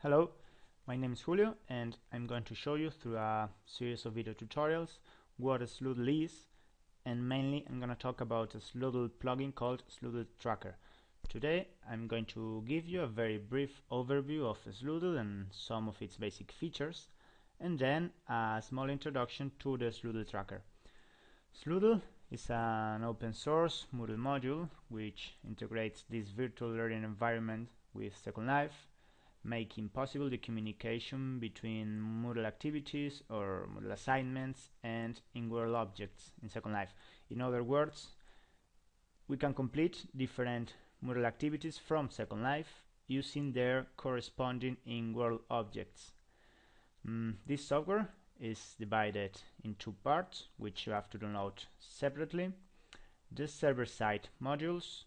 Hello, my name is Julio and I'm going to show you through a series of video tutorials what a Sloodle is, and mainly I'm going to talk about a Sloodle plugin called Sloodle Tracker. Today I'm going to give you a very brief overview of Sloodle and some of its basic features, and then a small introduction to the Sloodle Tracker. Sloodle is an open source Moodle module which integrates this virtual learning environment with Second Life, making possible the communication between Moodle activities or Moodle assignments and in-world objects in Second Life. In other words, we can complete different Moodle activities from Second Life using their corresponding in-world objects. This software is divided in two parts, which you have to download separately: the server-side modules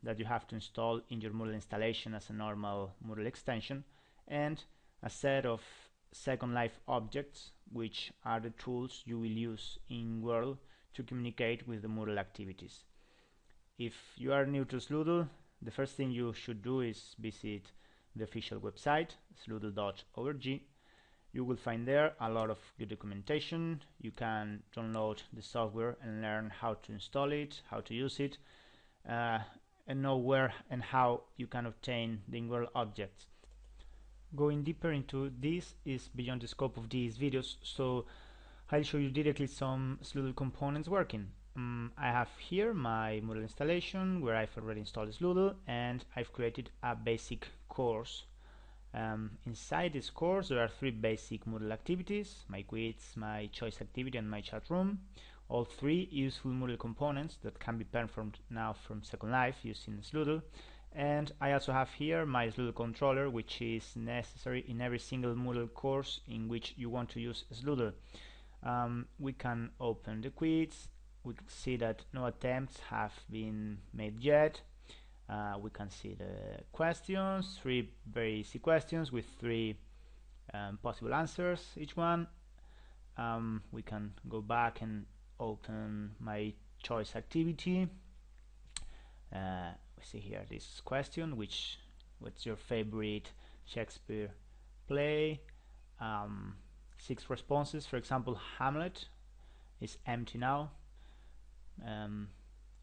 that you have to install in your Moodle installation as a normal Moodle extension, and a set of Second Life objects, which are the tools you will use in World to communicate with the Moodle activities. If you are new to Sloodle, the first thing you should do is visit the official website, sloodle.org. You will find there a lot of good documentation. You can download the software and learn how to install it, how to use it, and know where and how you can obtain the in-world objects. Going deeper into this is beyond the scope of these videos, so I'll show you directly some Sloodle components working. I have here my Moodle installation where I've already installed Sloodle, and I've created a basic course. Inside this course there are three basic Moodle activities: my quiz, my choice activity, and my chat room. All three useful Moodle components that can be performed now from Second Life using Sloodle. And I also have here my Sloodle controller, which is necessary in every single Moodle course in which you want to use Sloodle. We can open the quiz. We can see that no attempts have been made yet. We can see the questions, three very easy questions with three possible answers each one. We can go back and open my choice activity. We see here this question: what's your favorite Shakespeare play? 6 responses. For example, Hamlet is empty now.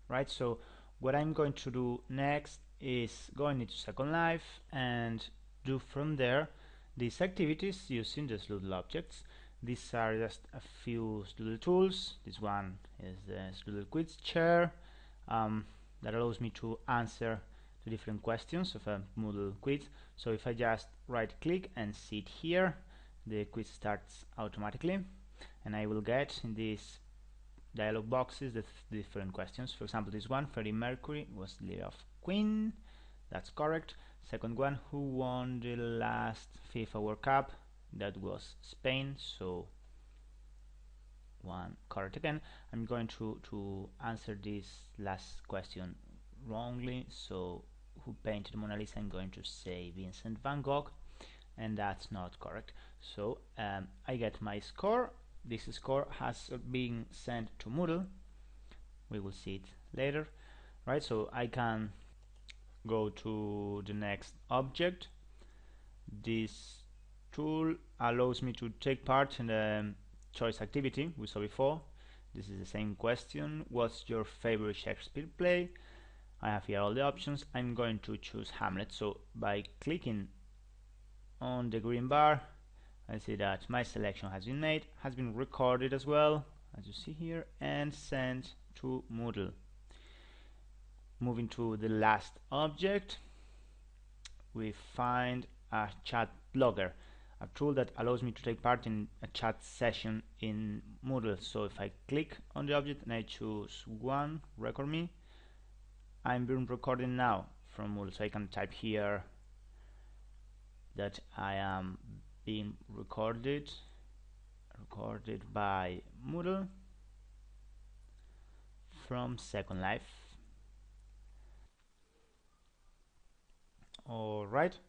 Right, so what I'm going to do next is going into Second Life and do from there these activities using the Sloodle objects. These are just a few Sloodle tools. This one is the Sloodle quiz chair that allows me to answer the different questions of a Moodle quiz. So if I just right click and sit here, the quiz starts automatically, and I will get in these dialog boxes the different questions. For example, this one: Freddie Mercury was the leader of Queen. That's correct. Second one: who won the last FIFA World Cup? That was Spain, so one correct again. I'm going to answer this last question wrongly, so who painted Mona Lisa? I'm going to say Vincent van Gogh, and that's not correct. So I get my score. This score has been sent to Moodle. We will see it later, right? So I can go to the next object. This tool allows me to take part in the choice activity we saw before. This is the same question: what's your favorite Shakespeare play? I have here all the options. I'm going to choose Hamlet, so by clicking on the green bar, I see that my selection has been made, has been recorded as well, as you see here, and sent to Moodle. Moving to the last object, we find a chat blogger, a tool that allows me to take part in a chat session in Moodle. So if I click on the object and I choose one, record me, I'm being recorded now from Moodle. So I can type here that I am being recorded by Moodle from Second Life. Alright,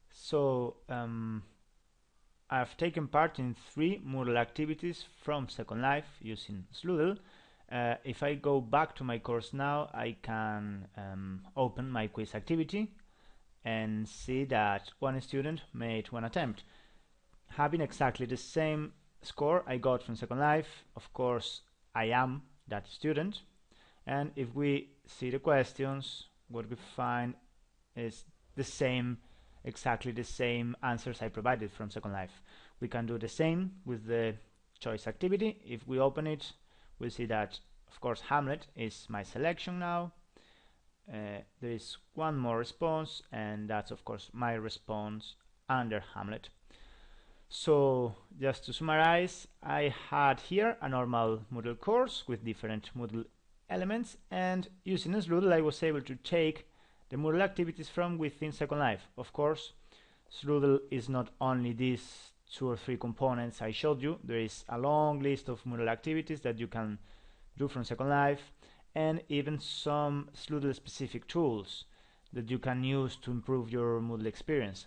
so I've taken part in 3 Moodle activities from Second Life using Sloodle. If I go back to my course now, I can open my quiz activity, and see that one student made one attempt. Having exactly the same score I got from Second Life, of course I am that student, and if we see the questions, what we find is the same, exactly the same answers I provided from Second Life. We can do the same with the choice activity. If we open it, we see that of course Hamlet is my selection now. There is one more response, and that's of course my response under Hamlet. So just to summarize, I had here a normal Moodle course with different Moodle elements, and using Sloodle I was able to take the Moodle activities from within Second Life. Of course, Sloodle is not only these 2 or 3 components I showed you. There is a long list of Moodle activities that you can do from Second Life, and even some Sloodle specific tools that you can use to improve your Moodle experience.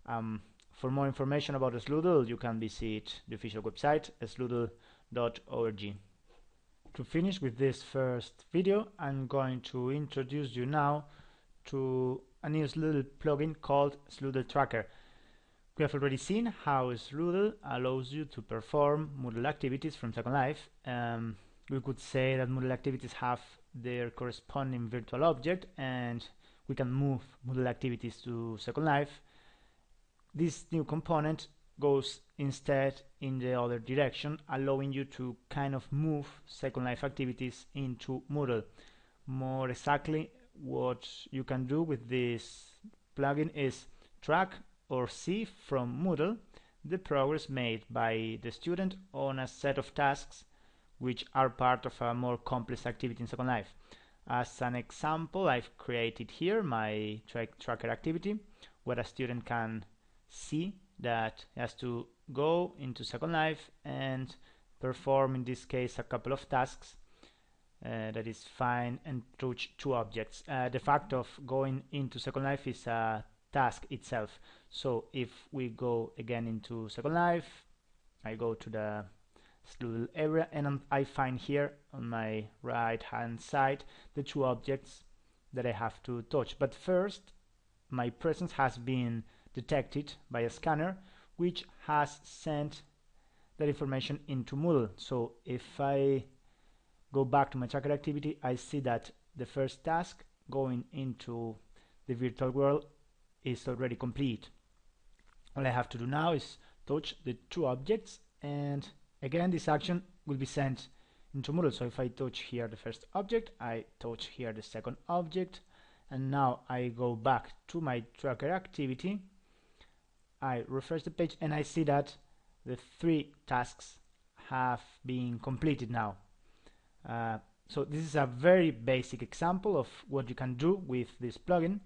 For more information about Sloodle, you can visit the official website, sloodle.org. To finish with this first video, I'm going to introduce you now to a new Sloodle plugin called Sloodle Tracker. We have already seen how Sloodle allows you to perform Moodle activities from Second Life. We could say that Moodle activities have their corresponding virtual object, and we can move Moodle activities to Second Life. This new component goes instead in the other direction, allowing you to kind of move Second Life activities into Moodle. More exactly, what you can do with this plugin is track or see from Moodle the progress made by the student on a set of tasks which are part of a more complex activity in Second Life. As an example, I've created here my tracker activity, where a student can see that he has to go into Second Life and perform, in this case, a couple of tasks. That is find and touch 2 objects. The fact of going into Second Life is a task itself. So if we go again into Second Life, I go to the Sloodle area, and I find here on my right hand side the 2 objects that I have to touch. But first, my presence has been detected by a scanner which has sent that information into Moodle. So if I go back to my tracker activity, I see that the first task going into the virtual world is already complete. All I have to do now is touch the 2 objects, and again this action will be sent into Moodle. So if I touch here the first object, I touch here the second object, and now I go back to my tracker activity, I refresh the page, and I see that the 3 tasks have been completed now. So this is a very basic example of what you can do with this plugin: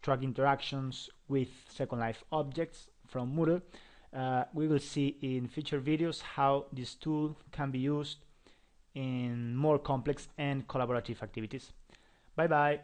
track interactions with Second Life objects from Moodle. We will see in future videos how this tool can be used in more complex and collaborative activities. Bye bye.